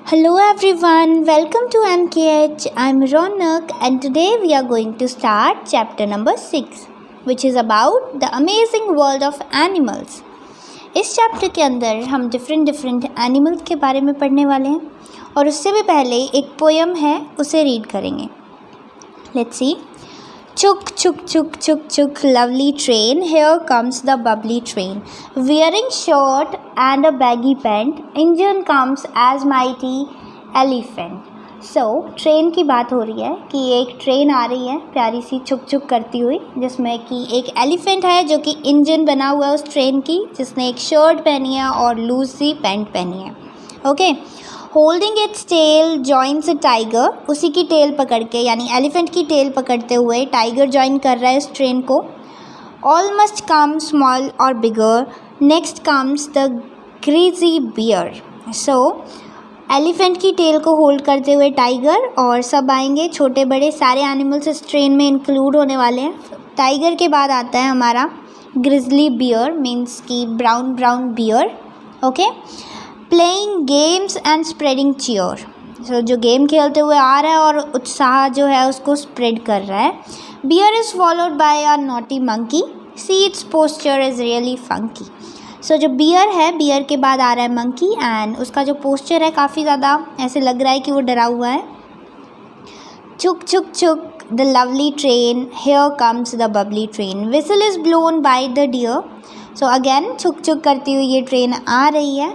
Hello everyone, welcome to MKH. I'm Ronak and today we are going to start chapter number 6 which is about the amazing world of animals. इस chapter के अंदर हम different animals के बारे में पढ़ने वाले हैं और उससे भी पहले एक पोएम है उसे रीड करेंगे. Let's see. Chuk chuk chuk chuk chuk lovely train, here comes the bubbly train. Wearing shirt and a baggy pant, engine comes as mighty elephant. So train की बात हो रही है कि एक ट्रेन आ रही है प्यारी सी छुक छुक करती हुई जिसमें कि एक एलिफेंट है जो कि इंजन बना हुआ है उस ट्रेन की, जिसने एक शर्ट पहनी है और लूज सी पैंट पहनी है. Okay. Holding its tail joins a tiger, उसी की टेल पकड़ के यानी एलिफेंट की टेल पकड़ते हुए टाइगर ज्वाइन कर रहा है इस ट्रेन को. ऑल मस्ट कम स्मॉल और bigger, next comes the grizzly bear. So elephant की टेल को होल्ड करते हुए टाइगर और सब आएंगे, छोटे बड़े सारे एनिमल्स इस ट्रेन में इंक्लूड होने वाले हैं. टाइगर के बाद आता है हमारा ग्रिजली बियर, मीन्स की brown bear. Okay. Playing games and spreading cheer. So जो गेम खेलते हुए आ रहा है और उत्साह जो है उसको स्प्रेड कर रहा है. Bear is followed by a naughty monkey, see its posture is really funky. So जो बियर है, बियर के बाद आ रहा है मंकी एंड उसका जो पोस्चर है काफ़ी ज़्यादा ऐसे लग रहा है कि वो डरा हुआ है. चुक चुक चुक the lovely train, here comes the bubbly train, whistle is blown by the deer. So again छुक छुक करती हुई ये ट्रेन आ रही है,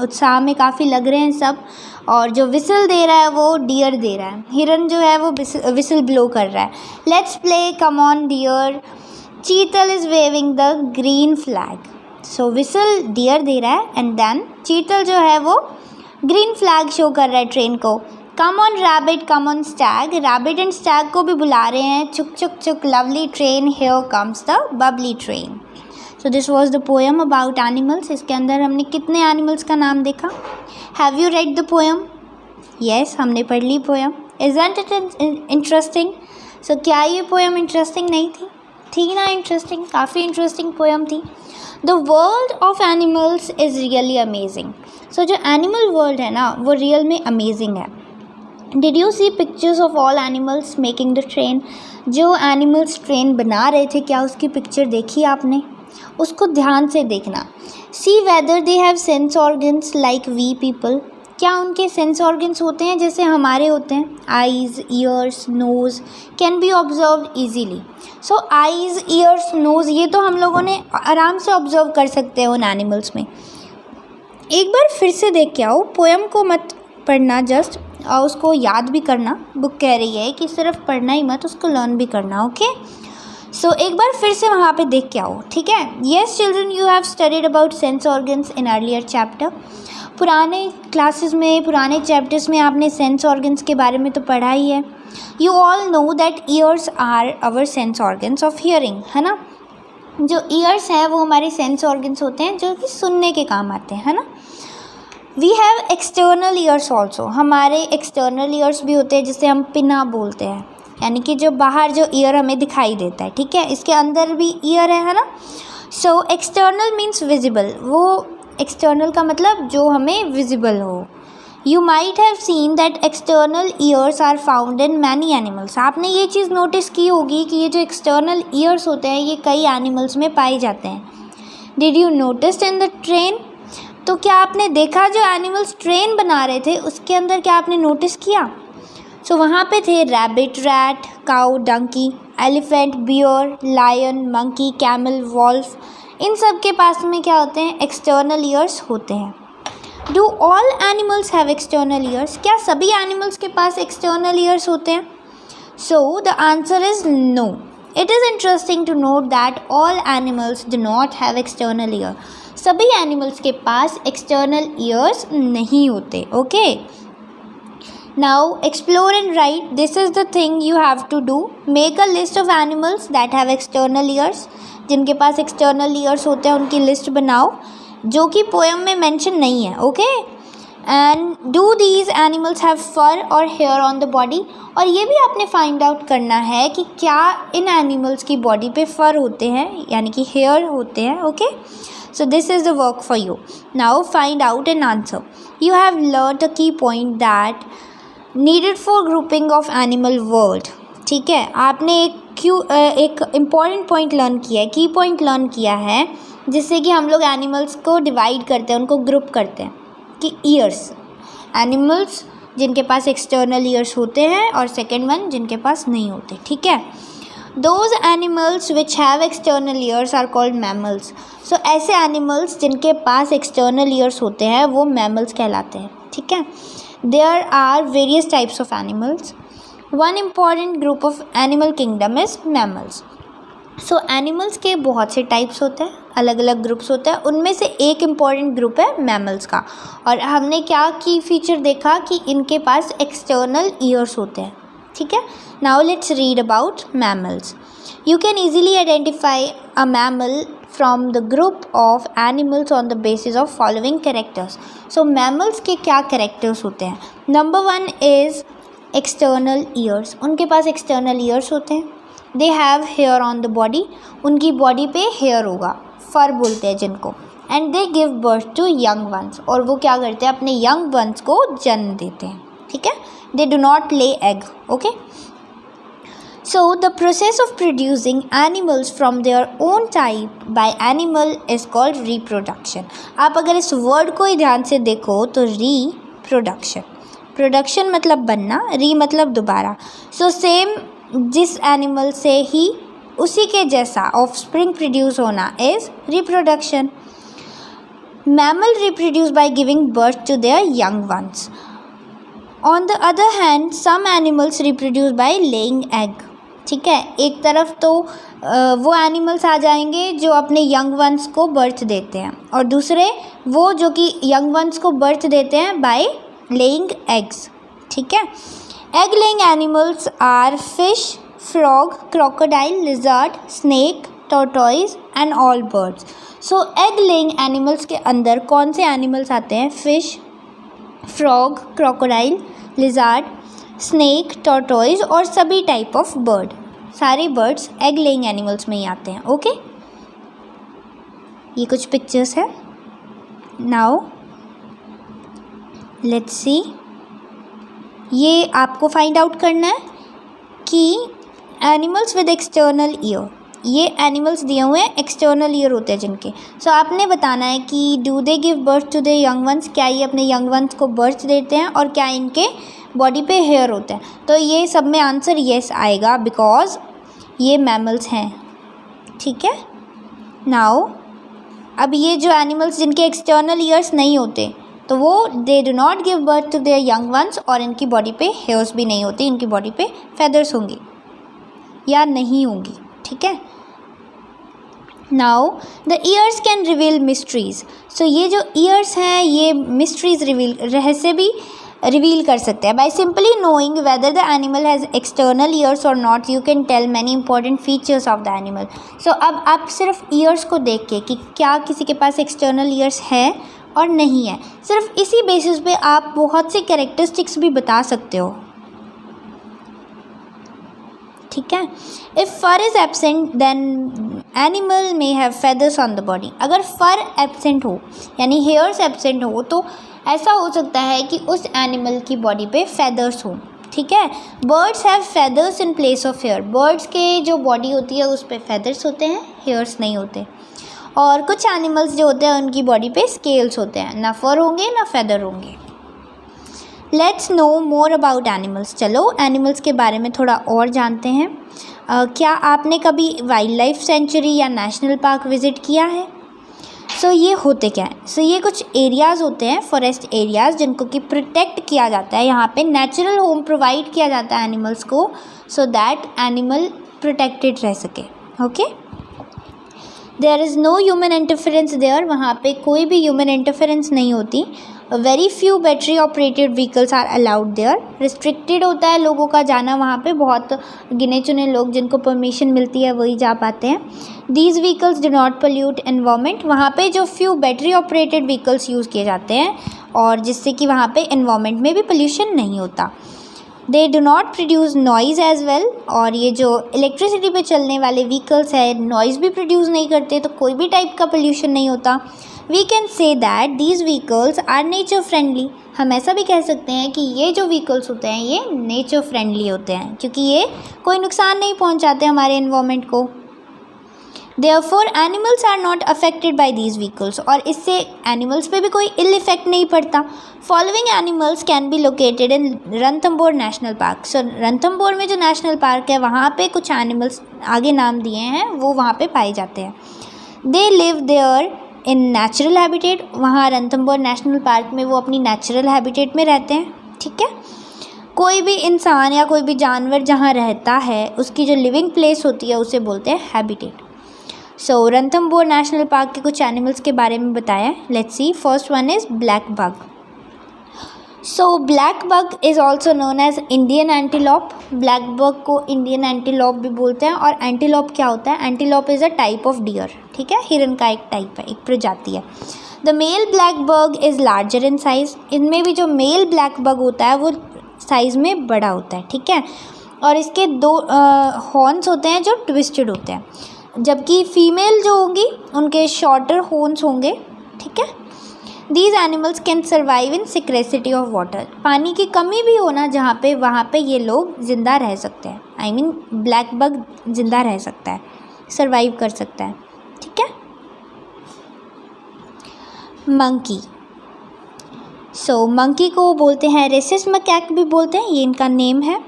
उत्साह में काफ़ी लग रहे हैं सब, और जो विसल दे रहा है वो डियर दे रहा है, हिरन जो है वो विसल ब्लो कर रहा है. Let's play come on dear, chital is waving the green flag. So whistle dear दे रहा है एंड देन चीतल जो है वो ग्रीन फ्लैग शो कर रहा है ट्रेन को. Come on rabbit, come on stag, rabbit and stag को भी बुला रहे हैं. चुक चुक चुक lovely train, here comes the bubbly train. So this was the poem about animals. इसके अंदर हमने कितने एनिमल्स का नाम देखा? Have you read the poem? Yes, हमने पढ़ ली poem. Isn't it interesting? So क्या ये पोएम इंटरेस्टिंग नहीं थी? थी ना इंटरेस्टिंग, काफ़ी इंटरेस्टिंग पोएम थी. The world of animals is really amazing. So जो एनिमल वर्ल्ड है ना वो रियल में अमेजिंग है. Did you see pictures of all animals making the train? जो एनिमल्स ट्रेन बना रहे थे, क्या उसकी पिक्चर देखी आपने? उसको ध्यान से देखना. See whether they have sense organs like we people. क्या उनके सेंस ऑर्गन्स होते हैं जैसे हमारे होते हैं? Eyes, ears, nose can be observe easily. So eyes, ears, nose ये तो हम लोगों ने आराम से ऑब्जर्व कर सकते हैं उन एनिमल्स में. एक बार फिर से देख के आओ, पोएम को मत पढ़ना जस्ट, और उसको याद भी करना. बुक कह रही है कि सिर्फ पढ़ना ही मत, उसको लर्न भी करना. ओके. सो एक बार फिर से वहाँ पे देख के आओ, ठीक है. Yes children, you have studied about sense organs in earlier chapter. पुराने क्लासेस में, पुराने चैप्टर्स में आपने सेंस ऑर्गन्स के बारे में तो पढ़ा ही है. You all know that ears are our sense organs of hearing, है ना. जो ईयर्स हैं वो हमारे सेंस ऑर्गन्स होते हैं जो कि सुनने के काम आते हैं, है ना. We have external ears also. हमारे एक्सटर्नल ईयर्स भी होते हैं जिसे हम पिना बोलते हैं, यानी कि जो बाहर जो ईयर हमें दिखाई देता है, ठीक है. इसके अंदर भी ईयर है ना. So external means visible. वो एक्सटर्नल का मतलब जो हमें विजिबल हो. You might have seen that external ears are found in many animals. आपने ये चीज़ नोटिस की होगी कि ये जो एक्सटर्नल ईयर्स होते हैं ये कई एनिमल्स में पाए जाते हैं. Did you notice in the train? तो क्या आपने देखा जो एनिमल्स ट्रेन बना रहे थे उसके अंदर क्या आपने नोटिस किया? सो वहाँ पे थे rabbit, rat, cow, donkey, elephant, bear, lion, monkey, camel, wolf. इन सब के पास में क्या होते हैं? एक्सटर्नल ईयर्स होते हैं. Do all animals have external ears? क्या सभी एनिमल्स के पास एक्सटर्नल ईयर्स होते हैं? So the answer is no. It is interesting to note that all animals do not have external ear. सभी एनिमल्स के पास एक्सटर्नल ईयर्स नहीं होते. Okay. Now explore and write. This is the thing you have to do. Make a list of animals that have external ears. जिनके पास external ears होते हैं उनकी list बनाओ जो कि पोएम में मेंशन नहीं है. Okay. And do these animals have fur or hair on the body? और ये भी आपने फाइंड आउट करना है कि क्या इन एनिमल्स की बॉडी पे फर होते हैं यानी कि हेयर होते हैं. Okay. So this is the work for you. Now find out an answer. You have learned a key point that needed for grouping of animal world. ठीक है, आपने एक इम्पॉर्टेंट पॉइंट लर्न किया है, की पॉइंट लर्न किया है, जिससे कि हम लोग एनिमल्स को डिवाइड करते हैं, उनको ग्रुप करते हैं कि ईयर्स, एनिमल्स जिनके पास एक्सटर्नल ईयर्स होते हैं और सेकेंड वन जिनके पास नहीं होते. ठीक है, those animals which have external ears are called mammals. So ऐसे एनिमल्स जिनके पास एक्सटर्नल ईयर्स होते हैं वो मैमल्स कहलाते हैं. ठीक है, there are various types of animals. One important group of animal kingdom is mammals. So animals के बहुत से टाइप्स होते हैं, अलग अलग ग्रुप्स होते हैं, उनमें से एक इम्पॉर्टेंट ग्रुप है मैमल्स का. और हमने क्या की फीचर देखा कि इनके पास एक्सटर्नल ईयर्स होते हैं. ठीक है, now let's read about mammals. You can easily identify a mammal from the group of animals on the basis of following characters. So mammals के क्या कैरेक्टर्स होते हैं? Number 1 is external ears. उनके पास एक्सटर्नल ईयर्स होते हैं. They have hair on the body. उनकी body पे हेयर होगा, फर बोलते हैं जिनको. And they give birth to young ones. और वो क्या करते हैं? अपने यंग वंस को जन्म देते हैं. ठीक है, they do not lay egg. Okay, so the process of producing animals from their own type by animal is called reproduction. आप अगर इस वर्ड को ही ध्यान से देखो तो रिप्रोडक्शन, प्रोडक्शन मतलब बनना, री मतलब दोबारा. सो सेम जिस एनिमल से ही उसी के जैसा ऑफस्प्रिंग प्रोड्यूस होना is reproduction. Mammal reproduce by giving birth to their young ones. On the other hand some animals reproduce by laying egg. ठीक है, एक तरफ तो वो एनिमल्स आ जाएंगे जो अपने यंग वंस को बर्थ देते हैं, और दूसरे वो जो कि यंग वंस को बर्थ देते हैं बाय लेइंग एग्स. ठीक है, egg laying animals are fish, frog, crocodile, lizard, snake, tortoise and all birds. So egg laying animals के अंदर कौन से animals आते हैं? fish, frog, crocodile, lizard, snake, tortoise और सभी type of bird. सारे birds egg laying animals में ही आते हैं. ओके, ये कुछ pictures है. Now let's see. ये आपको फाइंड आउट करना है कि एनिमल्स विद एक्सटर्नल ईयर, ये एनिमल्स दिए हुए हैं एक्सटर्नल ईयर होते हैं जिनके. सो आपने बताना है कि do they give birth to they young ones, क्या ये अपने यंग वंस को बर्थ देते हैं और क्या इनके बॉडी पे हेयर होते हैं. तो ये सब में आंसर येस आएगा बिकॉज ये मैमल्स हैं. ठीक है, नाउ अब ये जो एनिमल्स जिनके एक्सटर्नल ईयर्स नहीं होते तो वो they do not give birth to their young ones, और इनकी बॉडी पे हेयर्स भी नहीं होती, इनकी बॉडी पे फेदर्स होंगी या नहीं होंगी. ठीक है, now the ears can reveal mysteries. So ये जो ईयर्स हैं ये मिस्ट्रीज रिवील, रहस्य भी रिवील कर सकते हैं. By simply knowing whether the animal has external ears or not you can tell many important features of the animal. So अब आप सिर्फ ईयर्स को देख के कि क्या किसी के पास एक्सटर्नल ईयर्स है और नहीं है, सिर्फ इसी बेसिस पे आप बहुत से कैरेक्टरिस्टिक्स भी बता सकते हो. ठीक है, if fur is absent then animal may have feathers on the body. अगर फर एब्सेंट हो यानी हेयर्स एब्सेंट हो तो ऐसा हो सकता है कि उस एनिमल की बॉडी पे फेदर्स हो. ठीक है, birds have feathers in place of hair. Birds के जो बॉडी होती है उस पर फेदर्स होते हैं, हेयर्स नहीं होते. और कुछ एनिमल्स जो होते हैं उनकी बॉडी पे स्केल्स होते हैं, ना फर होंगे ना फेदर होंगे. Let's no more about animals. चलो एनिमल्स के बारे में थोड़ा और जानते हैं. क्या आपने कभी वाइल्ड लाइफ सेंचुरी या नेशनल पार्क विज़िट किया है? सो ये होते क्या है? सो ये कुछ एरियाज़ होते हैं, फॉरेस्ट एरियाज़, जिनको कि प्रोटेक्ट किया जाता है. यहाँ पे नेचुरल होम प्रोवाइड किया जाता है एनिमल्स को, सो दैट एनिमल प्रोटेक्टेड रह सके. Okay, there is no human interference there. वहाँ पे कोई भी ह्यूमन इंटरफेरेंस नहीं होती. Very few battery operated vehicles are allowed there. Restricted होता है लोगों का जाना वहाँ पे, बहुत गिने चुने लोग जिनको परमिशन मिलती है वही जा पाते हैं. These vehicles do not pollute environment. वहाँ पे जो few battery operated vehicles use किए जाते हैं और जिससे कि वहाँ पे एनवायरनमेंट में भी पोल्यूशन नहीं होता. They do not produce noise as well, और ये जो इलेक्ट्रिसिटी पे चलने वाले व्हीकल्स है नॉइज़ भी प्रोड्यूस नहीं करते, तो कोई भी टाइप का पोल्यूशन नहीं होता. We can say that these vehicles are nature friendly. हम ऐसा भी कह सकते हैं कि ये जो व्हीकल्स होते हैं ये नेचर फ्रेंडली होते हैं, क्योंकि ये कोई नुकसान नहीं पहुंचाते हमारे एनवायरनमेंट को. Therefore animals are not affected by these vehicles, और इससे एनिमल्स पे भी कोई इल इफेक्ट नहीं पड़ता. Following animals can be located in Ranthambore national park. So Ranthambore में जो नेशनल पार्क है वहाँ पे कुछ एनिमल्स आगे नाम दिए हैं वो वहाँ पे पाए जाते हैं. They live there in natural habitat. वहाँ रणथंबोर नेशनल पार्क में वो अपनी नेचुरल हैबिटेट में रहते हैं. ठीक है, कोई भी इंसान या कोई भी जानवर जहाँ रहता है उसकी जो लिविंग प्लेस होती है उसे बोलते हैं habitat. So Ranthambore national park के कुछ एनिमल्स के बारे में बताया. Let's see. First one is black buck. So black buck is also known as Indian antelope. Black buck को इंडियन एंटीलॉप भी बोलते हैं. और एंटीलॉप क्या होता है? Antelope is a type of deer. ठीक है, हिरन का एक टाइप है, एक प्रजाति है. The male black buck is larger in size. इनमें भी जो मेल ब्लैक बग होता है वो साइज़ में बड़ा होता है. ठीक है, और इसके दो हॉर्न्स होते हैं जो ट्विस्टेड होते हैं, जबकि फीमेल जो होंगी उनके शॉर्टर हॉर्न्स होंगे. ठीक है, these animals can survive in scarcity of water. पानी की कमी भी हो ना जहाँ पे, वहाँ पे ये लोग ज़िंदा रह सकते हैं. आई मीन ब्लैक बग ज़िंदा रह सकता है, सर्वाइव कर सकता है. ठीक है. मंकी. सो मंकी को बोलते हैं रेसिस मैकेक भी बोलते हैं, ये इनका नेम है.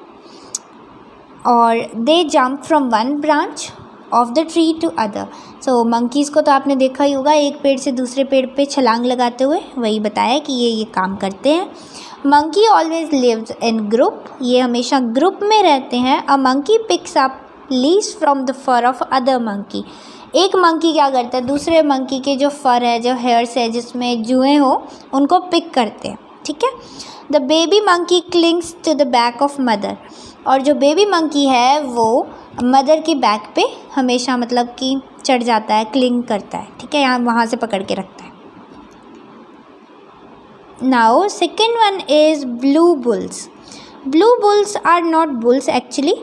और they jump from one branch of the tree to other. So monkeys को तो आपने देखा ही होगा एक पेड़ से दूसरे पेड़ पे छलांग लगाते हुए. वही बताया कि ये काम करते हैं. Monkey always lives in group. ये हमेशा ग्रुप में रहते हैं. A monkey picks up leaves from the fur of other monkey. एक मंकी क्या करता है, दूसरे मंकी के जो फर है, जो हेयर्स है, जिसमें जुएँ हो, उनको पिक करते हैं. ठीक है. The baby monkey clings to the back of mother. और जो बेबी मंकी है वो मदर की बैक पे हमेशा मतलब कि चढ़ जाता है, क्लिंग करता है. ठीक है, यहाँ वहाँ से पकड़ के रखता है. Now second one is blue bulls. Blue bulls are not bulls actually.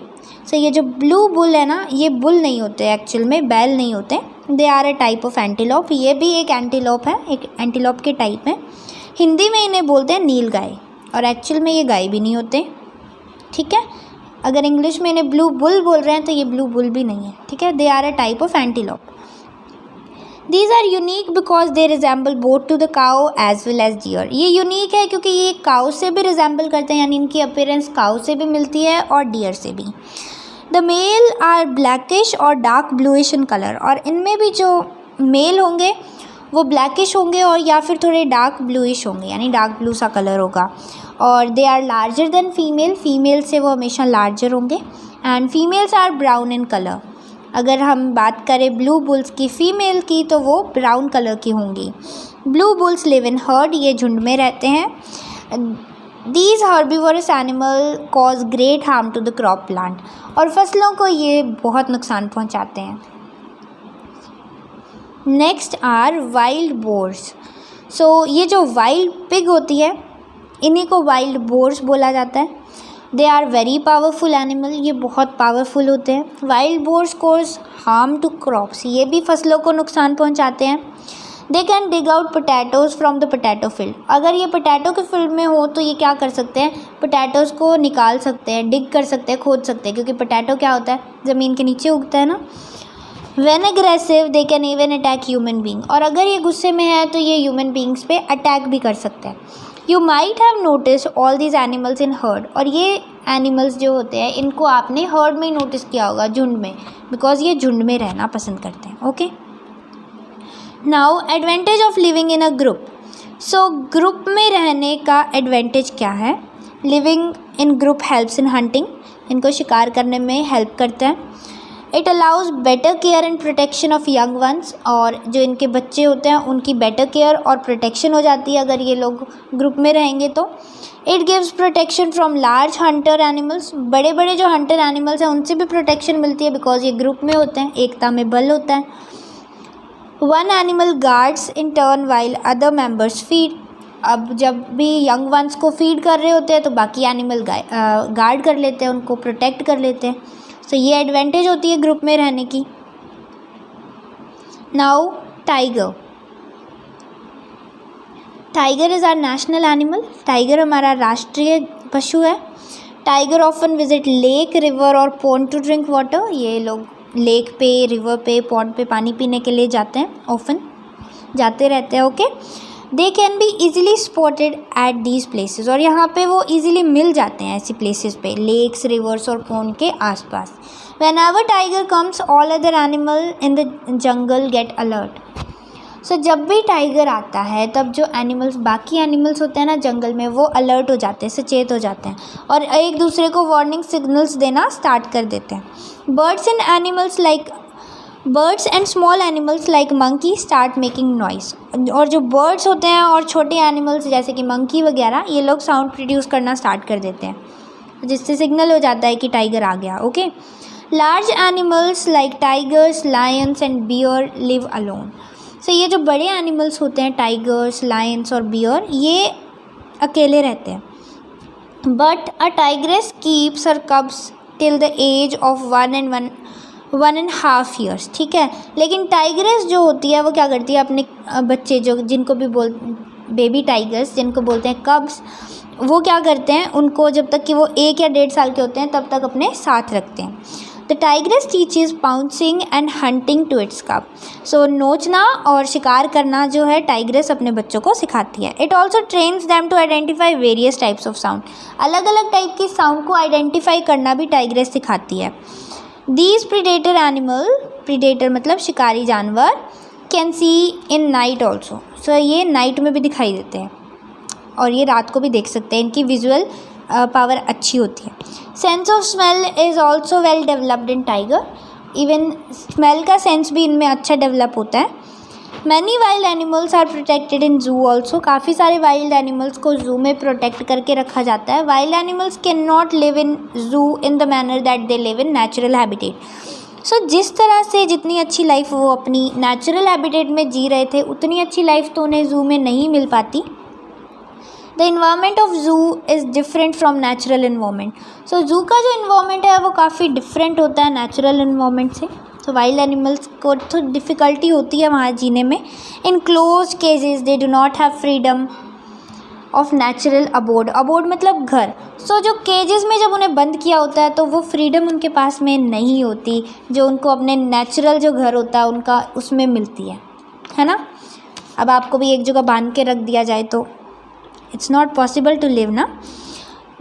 So ये जो ब्लू बुल है ना, ये बुल नहीं होते एक्चुअल में, बैल नहीं होते. They are a type of antelope. ये भी एक एंटीलॉप है, एक एंटीलॉप के टाइप है. हिंदी में इन्हें बोलते हैं नील गाय, और एक्चुअल में ये गाय भी नहीं होते. ठीक है, अगर इंग्लिश में इन्हें ब्लू बुल बोल रहे हैं तो ये ब्लू बुल भी नहीं है. ठीक है, they are a type of antelope. These are unique because they resemble both to the cow as well as deer. ये यूनिक है क्योंकि ये काउ से भी रिजेंबल करते हैं, यानी इनकी अपीयरेंस काउ से भी मिलती है और डियर से भी. द मेल आर ब्लैकिश और डार्क ब्लूइश इन कलर. और इनमें भी जो मेल होंगे वो ब्लैकिश होंगे और या फिर थोड़े डार्क ब्लूइश होंगे, यानी डार्क ब्लू सा कलर होगा. और they are larger than female. Female से वो हमेशा लार्जर होंगे. And females are brown in colour. अगर हम बात करें ब्लू बुल्स की फीमेल की तो वो ब्राउन कलर की होंगी. Blue bulls live in herd. ये झुंड में रहते हैं. These herbivorous animal cause great harm to the crop plant. और फसलों को ये बहुत नुकसान पहुंचाते हैं. Next are wild boars. So ये जो वाइल्ड पिग होती है इन्हीं को वाइल्ड बोर्स बोला जाता है. They are very powerful animal. ये बहुत पावरफुल होते हैं. Wild boars cause harm to crops. ये भी फसलों को नुकसान पहुंचाते हैं. They can dig out potatoes from the potato field. अगर ये पोटैटो के फील्ड में हो तो ये क्या कर सकते हैं, पोटैटोज़ को निकाल सकते हैं, डिग कर सकते हैं, खोद सकते हैं, क्योंकि पोटैटो क्या होता है, ज़मीन के नीचे उगता है ना. When aggressive they can even attack human being. और अगर ये गुस्से में है तो ये ह्यूमन बींग्स पे अटैक भी कर सकते हैं. You might have noticed all these animals in herd. और ये एनिमल्स जो होते हैं इनको आपने हर्ड में ही नोटिस किया होगा, झुंड में, बिकॉज ये झुंड में रहना पसंद करते हैं. Okay. Now advantage of living in a group. So group में रहने का एडवांटेज क्या है. Living in group helps in hunting. इनको शिकार करने में हेल्प करता है. It allows better care and protection of young ones. और जो इनके बच्चे होते हैं उनकी बेटर केयर और प्रोटेक्शन हो जाती है अगर ये लोग ग्रुप में रहेंगे तो. It gives protection from large Hunter animals. बड़े बड़े जो हंटर एनिमल्स हैं उनसे भी प्रोटेक्शन मिलती है बिकॉज ये ग्रुप में होते हैं, एकता में बल होता है. One animal guards in turn while other members feed. अब जब भी यंग वंस को फीड कर रहे होते हैं तो बाकी एनिमल गार्ड कर लेते हैं, उनको प्रोटेक्ट कर लेते हैं. सो ये एडवांटेज होती है ग्रुप में रहने की. Now tiger. Tiger is our national animal. Tiger हमारा राष्ट्रीय पशु है. Tiger often visit lake, river और पॉन्ड टू ड्रिंक वाटर. ये लोग लेक पे, रिवर पे, पॉन्ड पे पानी पीने के लिए जाते हैं, ऑफन जाते रहते हैं. Okay. They can be easily spotted at these places. और यहाँ पे वो ईजिली मिल जाते हैं ऐसी प्लेसेस पे, लेक्स, रिवर्स और पॉन्ड के आसपास. Whenever tiger comes all other animal in the jungle get alert. So जब भी टाइगर आता है तब जो एनिमल्स, बाकी एनिमल्स होते हैं ना जंगल में, वो अलर्ट हो जाते हैं, सचेत हो जाते हैं और एक दूसरे को वार्निंग सिग्नल्स देना स्टार्ट कर देते हैं. Birds and small animals like monkey start making noise. और जो बर्ड्स होते हैं और छोटे एनिमल्स जैसे कि मंकी वगैरह, ये लोग साउंड प्रोड्यूस करना स्टार्ट कर देते हैं, जिससे सिग्नल हो जाता है कि टाइगर आ गया. Okay. Large animals like tigers, lions and bear live alone. So ये जो बड़े एनिमल्स होते हैं, टाइगर्स, लायंस और बियर, ये अकेले रहते हैं. But a tigress keeps her cubs till the age of 1.5 years. ठीक है. लेकिन टाइग्रेस जो होती है वो क्या करती है, अपने बच्चे जिनको भी बेबी टाइगर्स जिनको बोलते हैं कब्स, वो क्या करते हैं, उनको जब तक कि वो 1 या 1.5 साल के होते हैं तब तक अपने साथ रखते हैं. The tigress teaches pouncing and hunting to its cub. So नोचना और शिकार करना जो है टाइग्रेस अपने बच्चों को सिखाती है. It also trains them to identify various types of sound. अलग अलग टाइप की साउंड को आइडेंटिफाई करना भी टाइग्रेस सिखाती है. दीज प्रीडेटर एनिमल, प्रीडेटर मतलब शिकारी जानवर, can see in night also. So ये नाइट में भी दिखाई देते हैं और ये रात को भी देख सकते हैं. इनकी विजुअल पावर अच्छी होती है. Sense of smell is also well developed in tiger. Even smell का सेंस भी इनमें अच्छा डेवलप होता है. Many wild animals are protected in zoo also. काफ़ी सारे वाइल्ड एनिमल्स को जू में प्रोटेक्ट करके रखा जाता है. Wild animals can not live in zoo in the manner that they live in natural habitat. So जिस तरह से जितनी अच्छी लाइफ वो अपनी नेचुरल हैबिटेट में जी रहे थे, उतनी अच्छी लाइफ तो उन्हें जू में नहीं मिल पाती. The environment of zoo is different from natural environment. So zoo का जो इन्वायरमेंट है वो काफ़ी डिफरेंट होता है नेचुरल इन्वायरमेंट से. तो वाइल्ड एनिमल्स को तो डिफ़िकल्टी होती है वहाँ जीने में. In close cages they do not have freedom of natural abode. Abode मतलब घर. सो जो केजेस में जब उन्हें बंद किया होता है तो वो फ्रीडम उनके पास में नहीं होती जो उनको अपने नेचुरल जो घर होता है उनका उसमें मिलती है ना. अब आपको भी एक जगह बांध के रख दिया जाए तो it's not possible to live ना.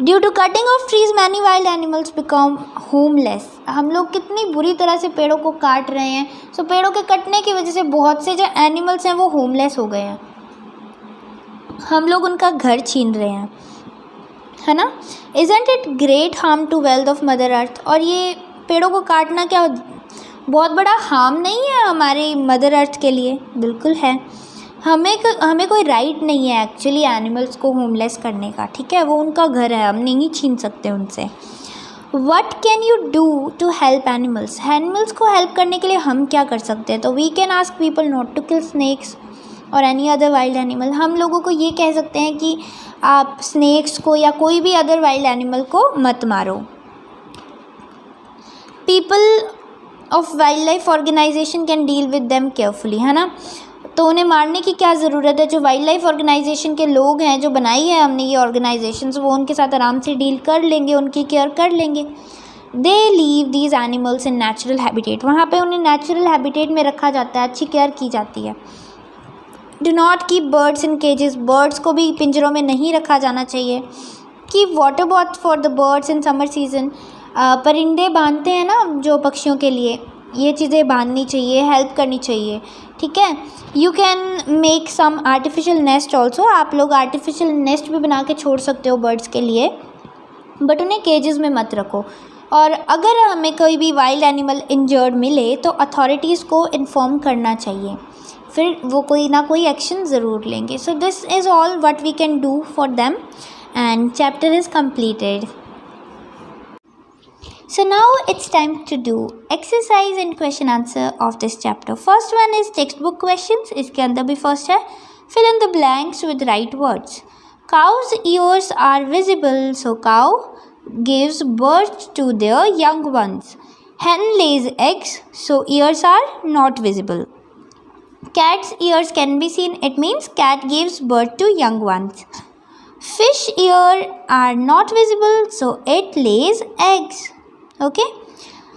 Due to cutting of trees many wild animals become homeless. हम लोग कितनी बुरी तरह से पेड़ों को काट रहे हैं. सो पेड़ों के कटने की वजह से बहुत से जो एनिमल्स हैं वो होमलेस हो गए हैं. हम लोग उनका घर छीन रहे हैं, है ना. Isn't it great harm to wealth of mother earth. और ये पेड़ों को काटना क्या बहुत बड़ा हार्म नहीं है हमारी मदर अर्थ के लिए? बिल्कुल है. हमें कोई राइट नहीं है एक्चुअली एनिमल्स को होमलेस करने का. ठीक है, वो उनका घर है, हम नहीं छीन सकते उनसे. What can you do to help animals. Animals को हेल्प करने के लिए हम क्या कर सकते हैं? तो we can ask people not to kill snakes और एनी अदर वाइल्ड एनिमल. हम लोगों को ये कह सकते हैं कि आप स्नैक्स को या कोई भी अदर वाइल्ड एनिमल को मत मारो. People of wildlife organization can deal with them carefully, है ना. तो उन्हें मारने की क्या ज़रूरत है? जो वाइल्ड लाइफ ऑर्गेनाइजेशन के लोग हैं, जो बनाई है हमने ये ऑर्गेनाइजेशंस, वो उनके साथ आराम से डील कर लेंगे, उनकी केयर कर लेंगे. They leave these animals in natural habitat. वहाँ पे उन्हें नेचुरल हैबिटेट में रखा जाता है, अच्छी केयर की जाती है. Do not keep birds in cages. Birds को भी पिंजरों में नहीं रखा जाना चाहिए. Keep water bath for the birds in summer season. परिंदे बांधते हैं ना जो पक्षियों के लिए, ये चीज़ें बांधनी चाहिए, हेल्प करनी चाहिए. ठीक है. You can make some artificial nest also. आप लोग आर्टिफिशियल नेस्ट भी बना के छोड़ सकते हो बर्ड्स के लिए, बट उन्हें केजेस में मत रखो. और अगर हमें कोई भी वाइल्ड एनिमल इंजर्ड मिले तो अथॉरिटीज़ को इन्फॉर्म करना चाहिए, फिर वो कोई ना कोई एक्शन ज़रूर लेंगे. So this is all what we can do for them and chapter is completed. So now it's time to do exercise and question answer of this chapter. First one is textbook questions. इसके अंदर भी first है. Fill in the blanks with right words. Cow's ears are visible, so cow gives birth to their young ones. Hen lays eggs, so ears are not visible. Cat's ears can be seen, it means cat gives birth to young ones. Fish ears are not visible, so it lays eggs. Okay.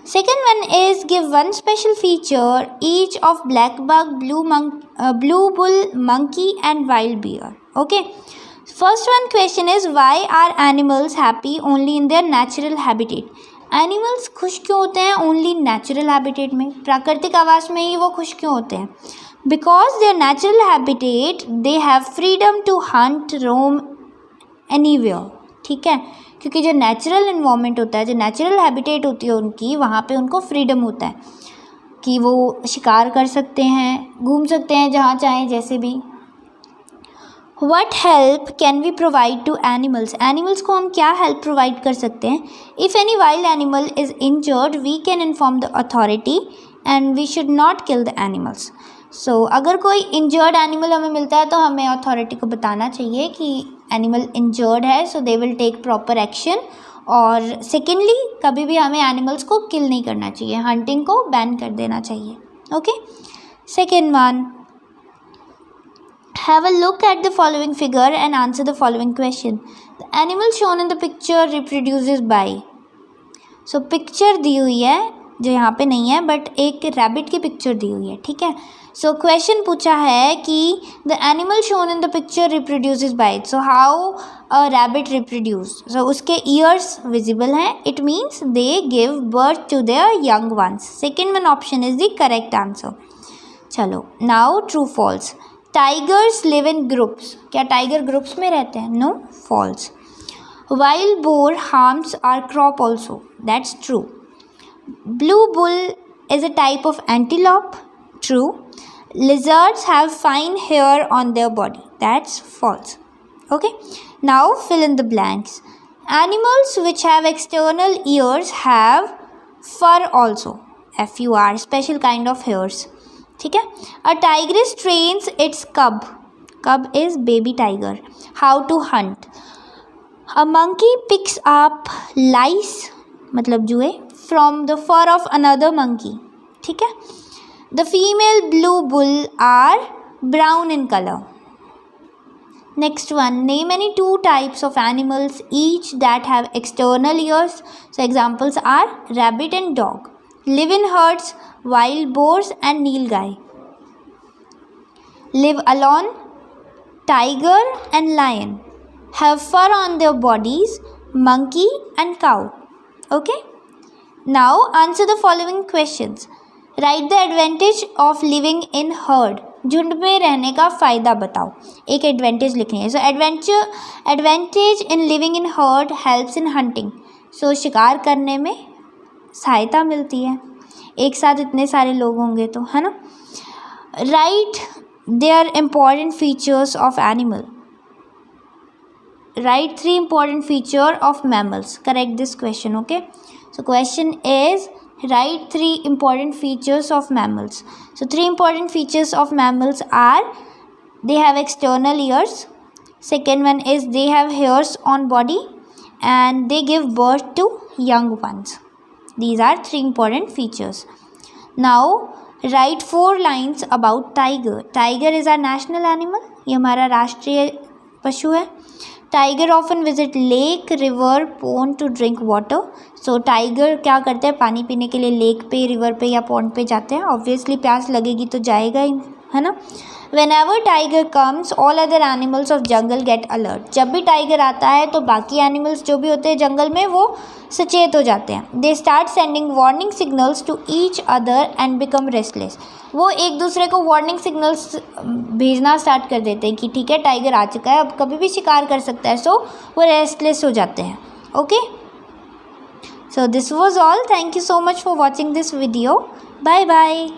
Second one is give one special feature each of black bug, blue bull, monkey and wild bear. Okay. First one question is why are animals happy only in their natural habitat? Animals खुश क्यों होते हैं only natural habitat में, प्राकृतिक आवास में ही वो खुश क्यों होते हैं? Because their natural habitat they have freedom to hunt roam anywhere. ठीक है, क्योंकि जो नेचुरल इन्वायरमेंट होता है, जो नेचुरल हैबिटेट होती है उनकी, वहाँ पे उनको फ्रीडम होता है कि वो शिकार कर सकते हैं, घूम सकते हैं जहाँ चाहें जैसे भी. What help can we provide to animals? Animals को हम क्या हेल्प प्रोवाइड कर सकते हैं? If any wild animal is injured, we can inform the authority and we should not kill the animals. So अगर कोई इंजर्ड एनिमल हमें मिलता है तो हमें अथॉरिटी को बताना चाहिए कि एनिमल इंजर्ड है, so they will take proper action. और सेकेंडली कभी भी हमें एनिमल्स को किल नहीं करना चाहिए, हंटिंग को बैन कर देना चाहिए. Okay. Second one, have a look at the following figure and answer the following question. The animal shown in the picture reproduces by. So picture दी हुई है जो यहाँ पे नहीं है, बट एक रैबिट की पिक्चर दी हुई है. ठीक है. सो क्वेश्चन पूछा है कि the animal shown in the picture reproduces by. So how a rabbit reproduce? So उसके ईयर्स विजिबल हैं, it means they give birth to their young ones. Second one option is the correct answer. चलो now true false. Tigers live in groups. क्या tiger groups में रहते हैं? No, false. Wild boar harms are crop also. That's true. Blue bull is a type of antelope. True. Lizards have fine hair on their body. That's false. Okay. Now fill in the blanks. Animals which have external ears have fur also. FUR, special kind of hairs. ठीक है. A tigress trains its cub. Cub is baby tiger. How to hunt. A monkey picks up lice, मतलब जुए, from the fur of another monkey. ठीक है. The female blue bull are brown in color. Next one, name any two types of animals each that have external ears. So examples are rabbit and dog. Live in herds, wild boars and nilgai. Live alone, tiger and lion. Have fur on their bodies, monkey and cow. Okay. Now answer the following questions. Right the advantage of living in heard. झुंड में रहने का फ़ायदा बताओ. एक advantage लिखनी है. So advantage in living in herd helps in hunting. So शिकार करने में सहायता मिलती है, एक साथ इतने सारे लोग होंगे तो, है ना. Right there important features of animal. Right 3 important feature of mammals. Correct this question. Okay. So question is write 3 important features of mammals. So 3 important features of mammals are they have external ears. Second one is they have hairs on body and they give birth to young ones. These are 3 important features. Now write 4 lines about tiger. Tiger is our national animal. ये हमारा राष्ट्रीय पशु है. Tiger often visit lake, river, pond to drink water. So tiger क्या करते हैं? पानी पीने के लिए लेक पे, रिवर पे या पॉन्ड पे जाते हैं. ऑब्वियसली प्यास लगेगी तो जाएगा ही, है ना. Whenever tiger comes all other animals of jungle get alert. जब भी टाइगर आता है तो बाकी एनिमल्स जो भी होते हैं जंगल में वो सचेत हो जाते हैं. They start sending warning signals to each other and become restless. वो एक दूसरे को वार्निंग सिग्नल्स भेजना स्टार्ट कर देते हैं कि ठीक है टाइगर आ चुका है, अब कभी भी शिकार कर सकता है. सो वो रेस्टलेस हो जाते हैं. Okay. So this was all. Thank you so much for watching this video. Bye bye.